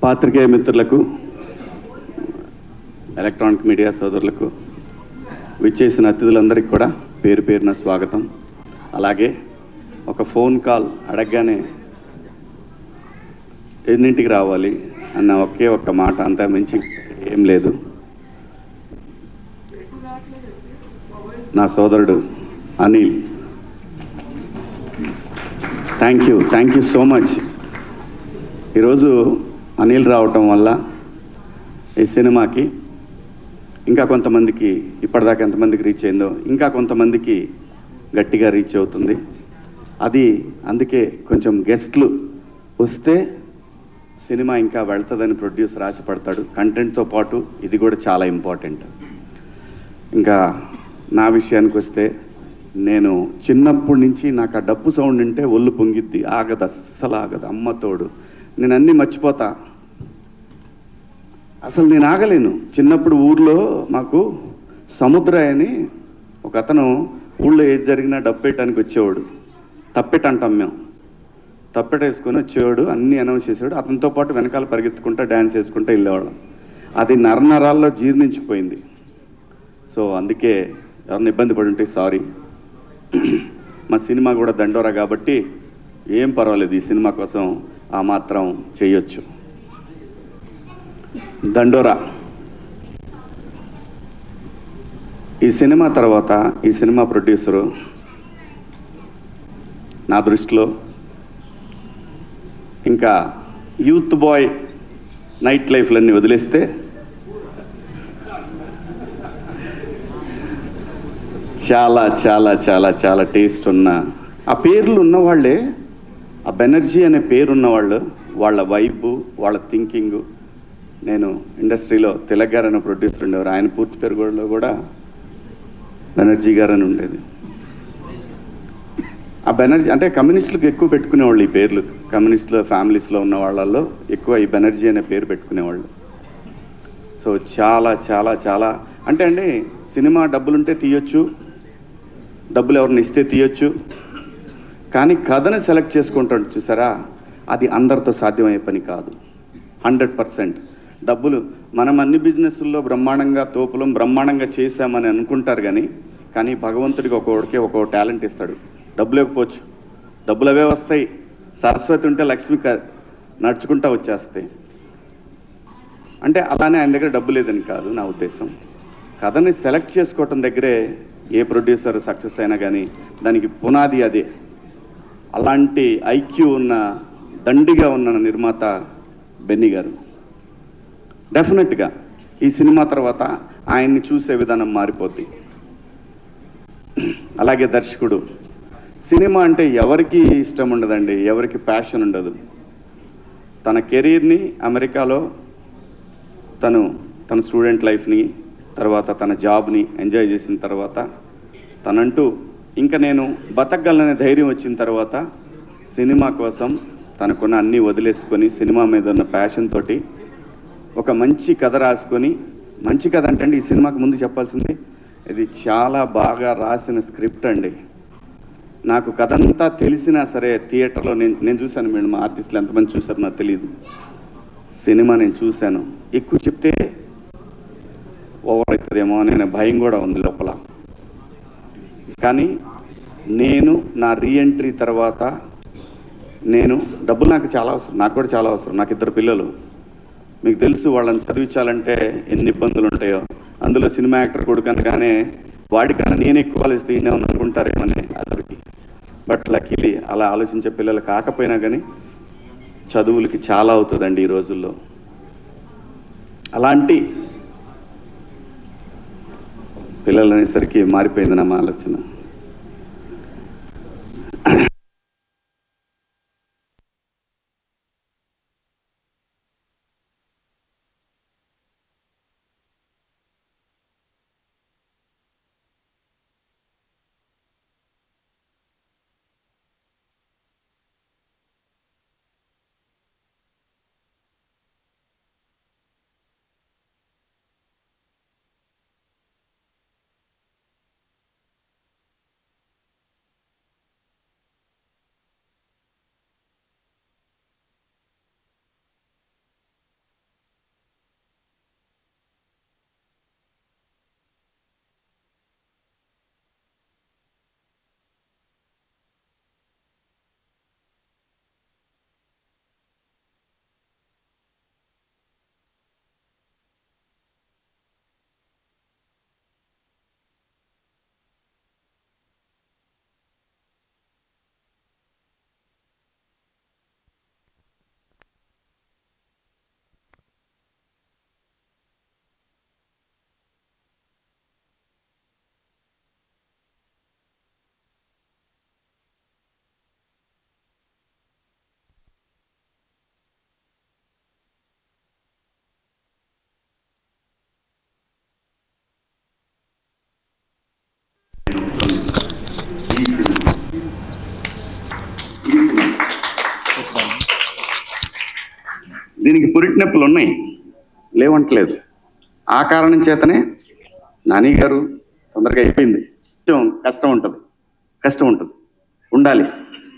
పాత్రికేయ మిత్రులకు, electronic media సోదరులకు, విచ్చేసిన అతిథులందరికీ కూడా పేరు పేరున స్వాగతం. అలాగే ఒక ఫోన్ కాల్ అడగగానే ఎన్నింటికి రావాలి అన్న ఒకే ఒక్క మాట, అంతా మించి ఏం లేదు. నా సోదరుడు Anil, thank you so much. ఈరోజు అనిల్ రావటం వల్ల ఈ సినిమాకి ఇంకా కొంతమందికి, ఇప్పటిదాకా ఎంతమందికి రీచ్ అయిందో ఇంకా కొంతమందికి గట్టిగా రీచ్ అవుతుంది. అది అందుకే కొంచెం గెస్ట్లు వస్తే సినిమా ఇంకా వెళ్తుందని ప్రొడ్యూసర్ ఆశపడతాడు. కంటెంట్తో పాటు ఇది కూడా చాలా ఇంపార్టెంట్. ఇంకా నా విషయానికి వస్తే, నేను చిన్నప్పటి నుంచి నాకు ఆ డప్పు సౌండ్ అంటే ఒళ్ళు పొంగిద్ది, ఆగదు, అస్సలు ఆగదు. అమ్మతోడు నేను అన్నీ మర్చిపోతా, అసలు నేను ఆగలేను. చిన్నప్పుడు ఊర్లో మాకు సముద్ర అని ఒక అతను ఊళ్ళో ఏది జరిగినా డబ్బేయటానికి వచ్చేవాడు. తప్పెట అంటాం మేము. తప్పెట వేసుకొని వచ్చేవాడు, అన్నీ అనౌన్స్ చేసేవాడు. అతనితో పాటు వెనకాల పరిగెత్తుకుంటా డ్యాన్స్ వేసుకుంటూ వెళ్ళేవాళ్ళం. అది నరనరాల్లో జీర్ణించిపోయింది. సో అందుకే ఎవరిని ఇబ్బంది పడి ఉంటే సారీ. మా సినిమా కూడా దండోరా కాబట్టి ఏం పర్వాలేదు, ఈ సినిమా కోసం ఆ మాత్రం చేయొచ్చు. దండోరా ఈ సినిమా తర్వాత ఈ సినిమా ప్రొడ్యూసరు నా దృష్టిలో ఇంకా యూత్ బాయ్ నైట్ లైఫ్లన్నీ వదిలేస్తే చాలా చాలా చాలా చాలా టేస్ట్ ఉన్న, ఆ పేర్లు ఉన్నవాళ్ళే, ఆ బెనర్జీ అనే పేరు ఉన్నవాళ్ళు, వాళ్ళ వైబు, వాళ్ళ థింకింగు. నేను ఇండస్ట్రీలో తిలక్ గారు అనే ప్రొడ్యూసర్ ఉండేవారు, ఆయన పూర్తి పేరు కూడా బెనర్జీ గారు అని ఉండేది. ఆ బెనర్జీ అంటే కమ్యూనిస్టులకు ఎక్కువ పెట్టుకునేవాళ్ళు ఈ పేర్లు. కమ్యూనిస్టుల ఫ్యామిలీస్లో ఉన్న వాళ్ళల్లో ఎక్కువ ఈ బెనర్జీ అనే పేరు పెట్టుకునేవాళ్ళు. సో చాలా చాలా చాలా అంటే అండి, సినిమా డబ్బులుంటే తీయొచ్చు, డబ్బులు ఎవరిని ఇస్తే తీయొచ్చు, కానీ కథను సెలెక్ట్ చేసుకుంటాడు చూసారా, అది అందరితో సాధ్యమయ్యే పని కాదు. 100%. డబ్బులు మనం అన్ని బిజినెస్ల్లో బ్రహ్మాండంగా తోపులం బ్రహ్మాండంగా చేశామని అనుకుంటారు, కానీ భగవంతుడికి ఒక్కొక్కడికి ఒక్కో టాలెంట్ ఇస్తాడు. డబ్బులు ఇవ్వకపోవచ్చు, డబ్బులు అవే వస్తాయి. సరస్వతి ఉంటే లక్ష్మి నడుచుకుంటా వచ్చేస్తాయి. అంటే అలానే ఆయన దగ్గర డబ్బు లేదని కాదు నా ఉద్దేశం. కథని సెలెక్ట్ చేసుకోవటం దగ్గరే ఏ ప్రొడ్యూసర్ సక్సెస్ అయినా కానీ దానికి పునాది అదే. అలాంటి ఐక్యూ ఉన్న, దండిగా ఉన్న నిర్మాత బెన్నీ గారు. డెఫినెట్గా ఈ సినిమా తర్వాత ఆయన్ని చూసే విధానం మారిపోద్ది. అలాగే దర్శకుడు, సినిమా అంటే ఎవరికి ఇష్టం ఉండదండి, ఎవరికి ప్యాషన్ ఉండదు. తన కెరీర్ని అమెరికాలో తన స్టూడెంట్ లైఫ్ని, తర్వాత తన జాబ్ని ఎంజాయ్ చేసిన తర్వాత తనంటూ ఇంకా నేను బతకగలనే ధైర్యం వచ్చిన తర్వాత సినిమా కోసం తనకున్న అన్నీ వదిలేసుకొని సినిమా మీద ఉన్న ప్యాషన్ తోటి ఒక మంచి కథ రాసుకొని, మంచి కథ అంటే అండి, ఈ సినిమాకి ముందు చెప్పాల్సింది, ఇది చాలా బాగా రాసిన స్క్రిప్ట్ అండి. నాకు కథ అంతా తెలిసినా సరే థియేటర్లో నేను చూశాను. మేడం ఆర్టిస్టులు ఎంతమంది చూశారు నాకు తెలియదు. సినిమా నేను చూశాను. ఎక్కువ చెప్తే ఓవర్ అవుతుందేమో అనే భయం కూడా ఉంది లోపల. కానీ నేను నా రీఎంట్రీ తర్వాత డబ్బులు నాకు చాలా అవసరం, నాకు కూడా చాలా అవసరం. నాకు 2 పిల్లలు, మీకు తెలుసు, వాళ్ళని చదివించాలంటే ఎన్ని ఇబ్బందులు ఉంటాయో. అందులో సినిమా యాక్టర్ కొడుకు అనగానే వాడికన్నా నేను ఎక్కువ ఆలోచిస్తూ అనుకుంటారేమని అదొకటి. బట్ లక్కీలీ అలా ఆలోచించే పిల్లలు కాకపోయినా కానీ చదువులకి చాలా అవుతుందండి ఈ రోజుల్లో. అలాంటి పిల్లలు అనేసరికి మారిపోయింది నా ఆలోచన. దీనికి పురిటి నొప్పులు ఉన్నాయి, లేవంటలేదు. ఆ కారణం చేతనే నాని గారు తొందరగా అయిపోయింది. కొంచెం కష్టం ఉంటుంది, ఉండాలి,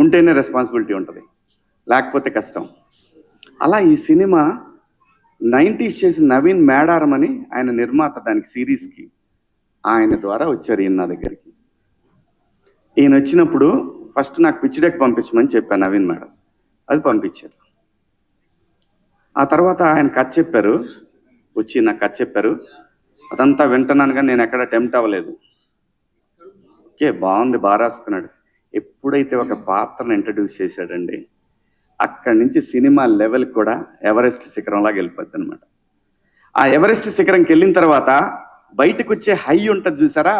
ఉంటేనే రెస్పాన్సిబిలిటీ ఉంటుంది, లేకపోతే కష్టం. అలా ఈ సినిమా 90s చేసిన నవీన్ మేడారం అని ఆయన నిర్మాత, దానికి సిరీస్కి ఆయన ద్వారా వచ్చారు ఈయన నా దగ్గరికి. ఈయన వచ్చినప్పుడు ఫస్ట్ నాకు పిచ్ డెక్ పంపించమని చెప్పాను నవీన్ మేడం, అది పంపించారు. ఆ తర్వాత ఆయన కథ చెప్పారు, వచ్చి నాకు కథ చెప్పారు. అదంతా వింటున్నాను కానీ నేను ఎక్కడ టెంప్ట్ అవ్వలేదు. ఓకే, బాగుంది, బాగా రాసుకున్నాడు. ఎప్పుడైతే ఒక పాత్రను ఇంట్రడ్యూస్ చేశాడండి, అక్కడి నుంచి సినిమా లెవెల్ కూడా ఎవరెస్ట్ శిఖరంలాగా వెళ్ళిపోద్ది అనమాట. ఆ ఎవరెస్ట్ శిఖరంకి వెళ్ళిన తర్వాత బయటకు వచ్చే హై ఉంటుంది చూసారా,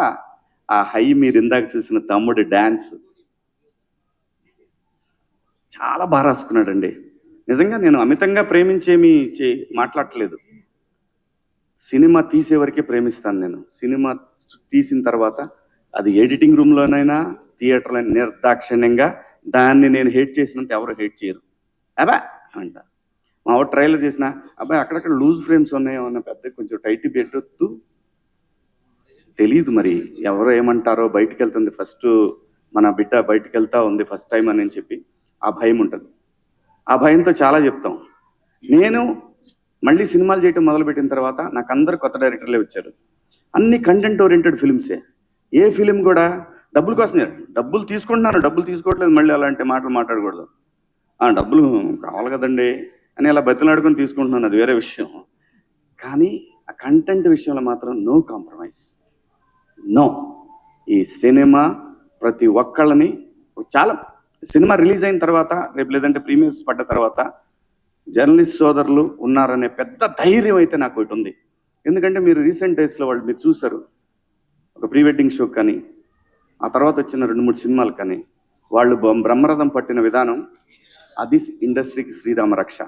ఆ హై మీరు ఇందాక చూసిన తమ్ముడు డ్యాన్స్ చాలా బాగా రాసుకున్నాడండి. నిజంగా నేను అమితంగా ప్రేమించేమి మాట్లాడట్లేదు. సినిమా తీసే వరకే ప్రేమిస్తాను నేను. సినిమా తీసిన తర్వాత అది ఎడిటింగ్ రూమ్లోనైనా థియేటర్లో నిర్దాక్షిణ్యంగా దాన్ని నేను హేట్ చేసినంత ఎవరు హేట్ చేయరు. అబ్బా అంట. మా వాడు ట్రైలర్ చేసిన అబ్బాయి అక్కడక్కడ లూజ్ ఫ్రేమ్స్ ఉన్నాయో అన్న, పెద్ద కొంచెం టైట్ పెట్టొద్దు, తెలీదు మరి ఎవరో ఏమంటారో, బయటికి వెళ్తుంది ఫస్ట్, మన బిడ్డ బయటికి వెళ్తా ఉంది ఫస్ట్ టైం అని చెప్పి ఆ భయం ఉంటుంది. ఆ భయంతో చాలా చెప్తాం. నేను మళ్ళీ సినిమాలు చేయటం మొదలుపెట్టిన తర్వాత నాకు అందరు కొత్త డైరెక్టర్లే వచ్చారు. అన్ని కంటెంట్ ఓరియంటెడ్ ఫిల్మ్సే. ఏ ఫిలిం కూడా డబ్బుల కోసమే, డబ్బులు తీసుకుంటున్నారు, డబ్బులు తీసుకోవట్లేదు, మళ్ళీ అలాంటి మాటలు మాట్లాడకూడదు. డబ్బులు కావాలి కదండి అని అలా బతిలాడుకొని తీసుకుంటున్నాను, అది వేరే విషయం. కానీ ఆ కంటెంట్ విషయంలో మాత్రం నో కాంప్రమైజ్, నో. ఈ సినిమా ప్రతి ఒక్కళ్ళని, చాలా సినిమా రిలీజ్ అయిన తర్వాత, రేపు లేదంటే ప్రీమియర్స్ పడ్డ తర్వాత జర్నలిస్ట్ సోదరులు ఉన్నారనే పెద్ద ధైర్యం అయితే నాకు ఒకటి ఉంది. ఎందుకంటే మీరు రీసెంట్ డేస్లో వాళ్ళు మీరు చూసారు, ఒక ప్రీ వెడ్డింగ్ షో కానీ ఆ తర్వాత వచ్చిన 2-3 సినిమాలు కానీ వాళ్ళు బ్రహ్మరథం పట్టిన విధానం, అది ఇండస్ట్రీకి శ్రీరామ రక్ష,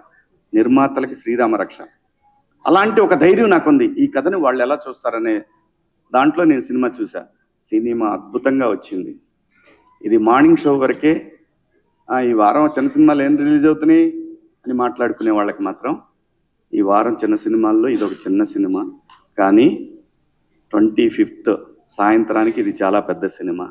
నిర్మాతలకి శ్రీరామ రక్ష. అలాంటి ఒక ధైర్యం నాకుంది. ఈ కథని వాళ్ళు ఎలా చూస్తారనే దాంట్లో నేను సినిమా చూసా. సినిమా అద్భుతంగా వచ్చింది. ఇది మార్నింగ్ షో వరకే, ఈ వారం చిన్న సినిమాలు ఏం రిలీజ్ అవుతున్నాయి అని మాట్లాడుకునే వాళ్ళకి మాత్రం ఈ వారం చిన్న సినిమాల్లో ఇది ఒక చిన్న సినిమా. కానీ 25th సాయంత్రానికి ఇది చాలా పెద్ద సినిమా.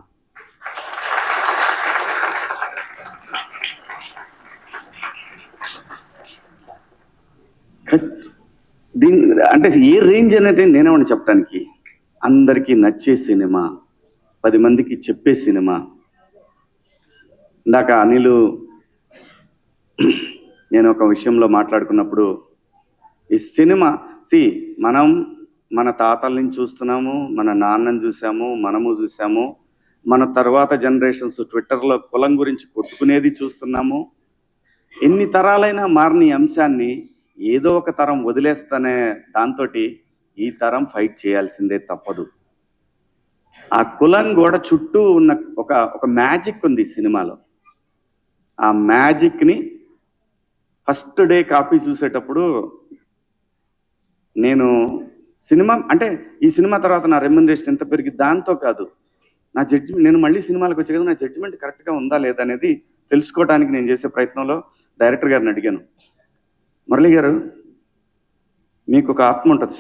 దీని అంటే ఏ రేంజ్ అనేది నేనేమని చెప్పడానికి, అందరికీ నచ్చే సినిమా, 10 మందికి చెప్పే సినిమా. ఇందాక అనిలు నేను ఒక విషయంలో మాట్లాడుకున్నప్పుడు, ఈ సినిమా మనం మన తాతల నుంచి చూస్తున్నాము, మన నాన్నని చూసాము, మనము చూసాము, మన తర్వాత జనరేషన్స్ ట్విట్టర్లో కులం గురించి కొట్టుకునేది చూస్తున్నాము. ఎన్ని తరాలైనా మారిన ఈ అంశాన్ని ఏదో ఒక తరం వదిలేస్తానే దాంతో ఈ తరం ఫైట్ చేయాల్సిందే, తప్పదు. ఆ కులం గోడ చుట్టూ ఉన్న ఒక మ్యాజిక్ ఉంది ఈ సినిమాలో. ఆ మ్యాజిక్ని ఫస్ట్ డే కాపీ చూసేటప్పుడు నేను సినిమా అంటే ఈ సినిమా తర్వాత నా రెమ్యునరేషన్ ఎంత పెరిగి దాంతో కాదు, నా జడ్జిమెంట్, నేను మళ్ళీ సినిమాలకు వచ్చే కదా, నా జడ్జిమెంట్ కరెక్ట్గా ఉందా లేదా అనేది తెలుసుకోవడానికి నేను చేసే ప్రయత్నంలో డైరెక్టర్ గారిని అడిగాను, మురళి గారు మీకు ఒక ఆత్మ ఉంటుంది,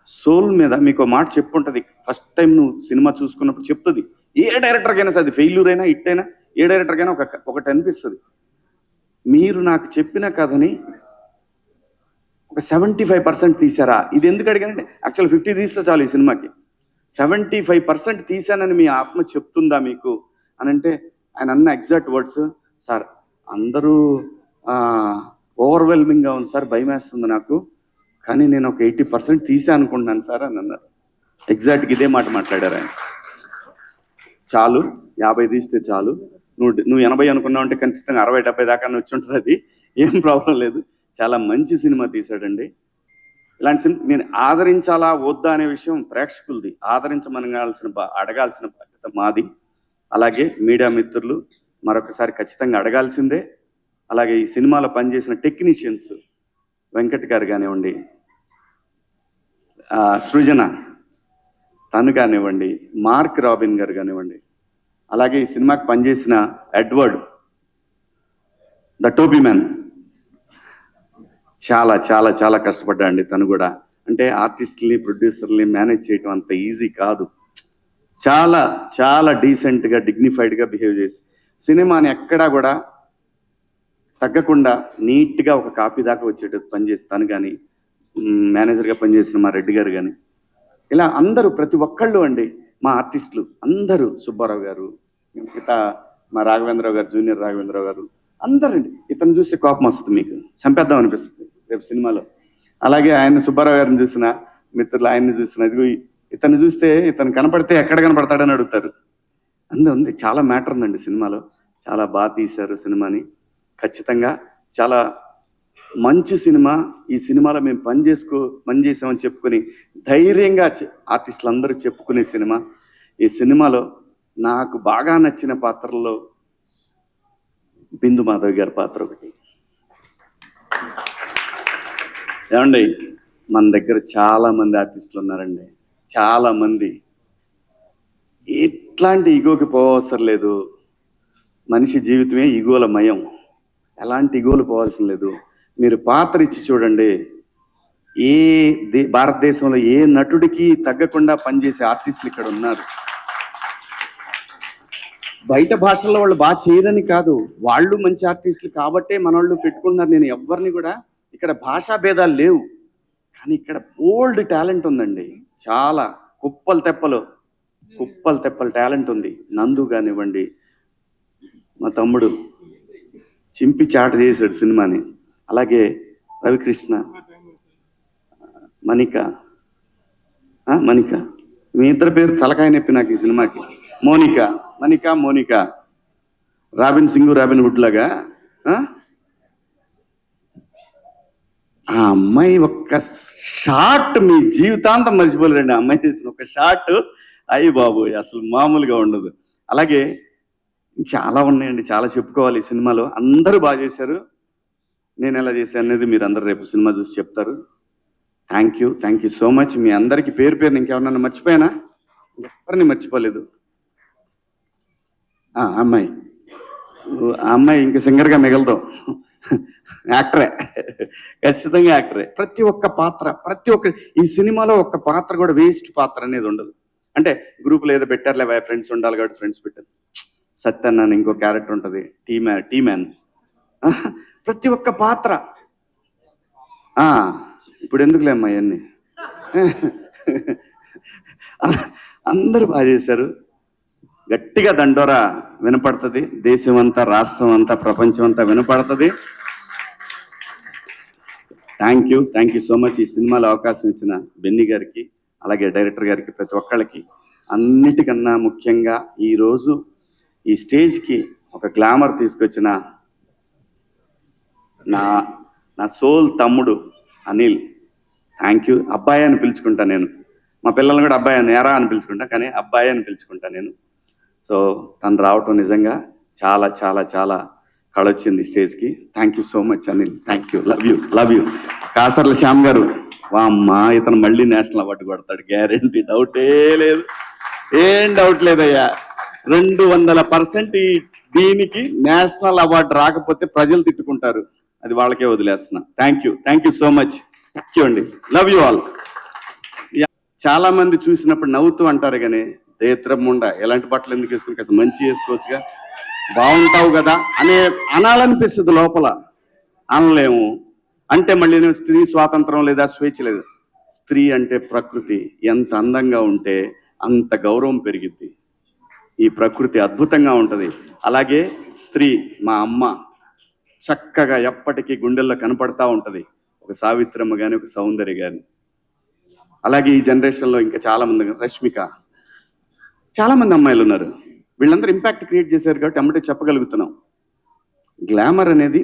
సోల్ మీద మీకు మాట చెప్పుంటుంది. ఫస్ట్ టైం నువ్వు సినిమా చూసుకున్నప్పుడు చెప్తుంది. ఏ డైరెక్టర్కైనా సరే, అది ఫెయిల్యూర్ అయినా హిట్ అయినా ఏ డైరెక్టర్కైనా ఒకటి అనిపిస్తుంది. మీరు నాకు చెప్పిన కథని ఒక 75% తీసారా? ఇది ఎందుకు అడిగానంటే యాక్చువల్ 50 తీస్తే చాలు ఈ సినిమాకి. 75% తీశానని మీ ఆత్మ చెప్తుందా మీకు అని అంటే, ఆయన అన్న ఎగ్జాక్ట్ వర్డ్స్, సార్ అందరూ ఓవర్వెల్మింగ్గా ఉంది సార్, భయం వేస్తుంది నాకు, కానీ నేను ఒక 80% తీసా అనుకుంటున్నాను సార్ అని అన్నారు. ఎగ్జాక్ట్గా ఇదే మాట మాట్లాడారు ఆయన. చాలు, 50 తీస్తే చాలు, నువ్వు 80 అనుకున్నావు అంటే ఖచ్చితంగా 60-70 దాకా వచ్చి ఉంటుంది, అది ఏం ప్రాబ్లం లేదు. చాలా మంచి సినిమా తీశాడండి. ఇలాంటి సినిమా నేను ఆదరించాలా వద్దా అనే విషయం ప్రేక్షకులది, అడగాల్సిన బాధ్యత మాది. అలాగే మీడియా మిత్రులు మరొకసారి ఖచ్చితంగా అడగాల్సిందే. అలాగే ఈ సినిమాలో పనిచేసిన టెక్నీషియన్స్, వెంకట్ గారు కానివ్వండి, సృజన తను కానివ్వండి, మార్క్ రాబిన్ గారు కానివ్వండి, అలాగే ఈ సినిమాకి పనిచేసిన ఎడ్వర్డ్ ద టోబీ మ్యాన్, చాలా చాలా చాలా కష్టపడ్డా అండి తను కూడా. అంటే ఆర్టిస్టుల్ని ప్రొడ్యూసర్ని మేనేజ్ చేయటం అంత ఈజీ కాదు. చాలా చాలా డీసెంట్గా డిగ్నిఫైడ్గా బిహేవ్ చేసి సినిమాని ఎక్కడా కూడా తగ్గకుండా నీట్గా ఒక కాపీ దాకా వచ్చేటట్టు పనిచేస్తాను. కానీ మేనేజర్గా పనిచేసిన మా రెడ్డి గారు కానీ ఇలా అందరూ ప్రతి ఒక్కళ్ళు అండి మా ఆర్టిస్టులు అందరూ, సుబ్బారావు గారు, మిగతా మా రాఘవేంద్రరావు గారు, జూనియర్ రాఘవేంద్రరావు గారు అందరండి. ఇతను చూస్తే కోపం వస్తుంది, మీకు చంపేద్దాం అనిపిస్తుంది రేపు సినిమాలో. అలాగే ఆయన సుబ్బారావు గారిని చూసిన మిత్రులు ఆయన్ని చూసిన ఇదిగో ఇతను చూస్తే ఇతను కనపడితే ఎక్కడ కనపడతాడని అడుగుతారు. ఉంది చాలా మ్యాటర్ ఉందండి సినిమాలో. చాలా బాగా తీశారు సినిమాని. ఖచ్చితంగా చాలా మంచి సినిమా. ఈ సినిమాలో మేము పనిచేసామని చెప్పుకొని ధైర్యంగా ఆర్టిస్టులు అందరూ చెప్పుకునే సినిమా. ఈ సినిమాలో నాకు బాగా నచ్చిన పాత్రల్లో బిందు మాధవ్ గారి పాత్ర ఒకటి. ఏమండి, మన దగ్గర చాలా మంది ఆర్టిస్టులు ఉన్నారండి, చాలా మంది. ఎట్లాంటి ఈగోకి పోవసరం లేదు. మనిషి జీవితమే ఈగోల మయం. ఎలాంటి ఈగోలు పోవాల్సిన లేదు. మీరు పాత్ర ఇచ్చి చూడండి, భారతదేశంలో ఏ నటుడికి తగ్గకుండా పనిచేసే ఆర్టిస్టులు ఇక్కడ ఉన్నారు. బయట భాషల్లో వాళ్ళు బాగా చేయరని కాదు, వాళ్ళు మంచి ఆర్టిస్టులు కాబట్టే మన వాళ్ళు పెట్టుకుంటున్నారు. నేను ఎవరిని కూడా, ఇక్కడ భాషా భేదాలు లేవు, కానీ ఇక్కడ బోల్డ్ టాలెంట్ ఉందండి. చాలా కుప్పలు తెప్పలు టాలెంట్ ఉంది. నందు కానివ్వండి, మా తమ్ముడు చింపి చాట చేశాడు సినిమాని. అలాగే రవికృష్ణ, మణిక మీ ఇద్దరు పేరు తలకాయ నొప్పి నాకు ఈ సినిమాకి. Monica Robin Singh, Robin Hood లాగా. ఆ అమ్మాయి ఒక్క షాట్ మీ జీవితాంతం మర్చిపోలేరండి. ఆ అమ్మాయి చేసిన ఒక షాట్ అయ్యి బాబు అసలు మామూలుగా ఉండదు. అలాగే చాలా ఉన్నాయండి, చాలా చెప్పుకోవాలి ఈ సినిమాలో. అందరూ బాగా చేశారు. నేను ఎలా చేశాను అనేది మీరు అందరు రేపు సినిమా చూసి చెప్తారు. Thank you so much. మీ అందరికీ పేరు పేరు ఇంకెవరన్నా మర్చిపోయానా? ఎవరిని మర్చిపోలేదు. ఆ అమ్మాయి ఇంక సింగర్గా మిగలదు, యాక్టరే, ఖచ్చితంగా యాక్టరే. ప్రతి ఒక్క పాత్ర, ఈ సినిమాలో ఒక్క పాత్ర కూడా వేస్ట్ పాత్ర అనేది ఉండదు. అంటే గ్రూప్లో ఏదో పెట్టారులే ఫ్రెండ్స్ ఉండాలి కాబట్టి ఫ్రెండ్స్ పెట్టారు. సత్యన్న అని ఇంకో క్యారెక్టర్ ఉంటుంది, టీ మ్యాన్. ప్రతి ఒక్క పాత్ర. ఇప్పుడు ఎందుకులే అమ్మా ఇవన్నీ. అందరూ బాగా చేశారు. గట్టిగా దండోరా వినపడుతుంది. దేశం అంతా, రాష్ట్రం అంతా, ప్రపంచం అంతా వినపడుతుంది. Thank you so much. ఈ సినిమాలో అవకాశం ఇచ్చిన బెన్నీ గారికి, అలాగే డైరెక్టర్ గారికి, ప్రతి ఒక్కళ్ళకి. అన్నిటికన్నా ముఖ్యంగా ఈరోజు ఈ స్టేజ్కి ఒక గ్లామర్ తీసుకొచ్చిన నా సోల్ తమ్ముడు అనిల్, థ్యాంక్ యూ. అబ్బాయి అని పిలుచుకుంటా నేను. మా పిల్లల్ని కూడా అబ్బాయి అని, ఎరా అని పిలుచుకుంటా, కానీ అబ్బాయి అని పిలుచుకుంటా నేను. సో తను రావటం నిజంగా చాలా చాలా చాలా కళొచ్చింది స్టేజ్కి. Thank you so much Anil. Thank you. Love you. Kasarla Shyam గారు, అమ్మా ఇతను మళ్ళీ నేషనల్ అవార్డు కొడతాడు గ్యారెంటీ, డౌటే లేదు, ఏం డౌట్ లేదయ్యా. 200% దీనికి నేషనల్ అవార్డు రాకపోతే ప్రజలు తిట్టుకుంటారు, అది వాళ్ళకే వదిలేస్తున్నా. Thank you so much. Thank you అండి. Love you all. చాలా మంది చూసినప్పుడు నవ్వుతూ అంటారు, కానీ దేత్రముండ ఎలాంటి బట్టలు ఎందుకు వేసుకుని, కాస్త మంచి వేసుకోవచ్చుగా, బాగుంటావు కదా అనాలనిపిస్తుంది లోపల, అనలేము. అంటే మళ్ళీ స్త్రీ స్వాతంత్రం లేదా, స్వేచ్ఛ లేదు. స్త్రీ అంటే ప్రకృతి, ఎంత అందంగా ఉంటే అంత గౌరవం పెరిగిద్ది. ఈ ప్రకృతి అద్భుతంగా ఉంటుంది. అలాగే స్త్రీ, మా అమ్మ చక్కగా ఎప్పటికీ గుండెల్లో కనపడతా ఉంటుంది, ఒక సావిత్రమ్మ కానీ, ఒక సౌందర్య కానీ. అలాగే ఈ జనరేషన్లో ఇంకా చాలామంది, రష్మిక, చాలామంది అమ్మాయిలు ఉన్నారు. వీళ్ళందరూ ఇంపాక్ట్ క్రియేట్ చేశారు కాబట్టి అమ్మటే చెప్పగలుగుతున్నాం. గ్లామర్ అనేది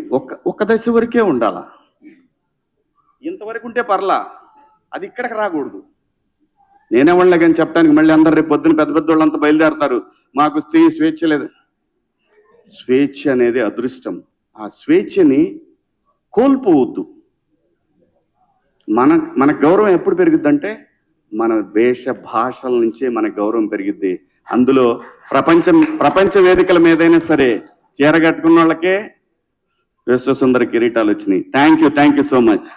ఒక దశ వరకే ఉండాలా, ఇంతవరకు ఉంటే పర్లా, అది ఇక్కడికి రాకూడదు. నేనేవాళ్ళే కానీ చెప్పడానికి మళ్ళీ అందరు రేపు పొద్దున పెద్ద వాళ్ళంతా బయలుదేరతారు, మాకు స్త్రీ స్వేచ్ఛ లేదు. స్వేచ్ఛ అనేది అదృష్టం. ఆ స్వేచ్ఛని కోల్పోవద్దు. మన గౌరవం ఎప్పుడు పెరుగుద్దంటే మన వేష భాషల నుంచే మన గౌరవం పెరిగిద్ది. అందులో ప్రపంచ వేదికల మీదైనా సరే చీర కట్టుకున్న వాళ్ళకే విశ్వసుందర కిరీటాలు వచ్చినాయి. Thank you so much.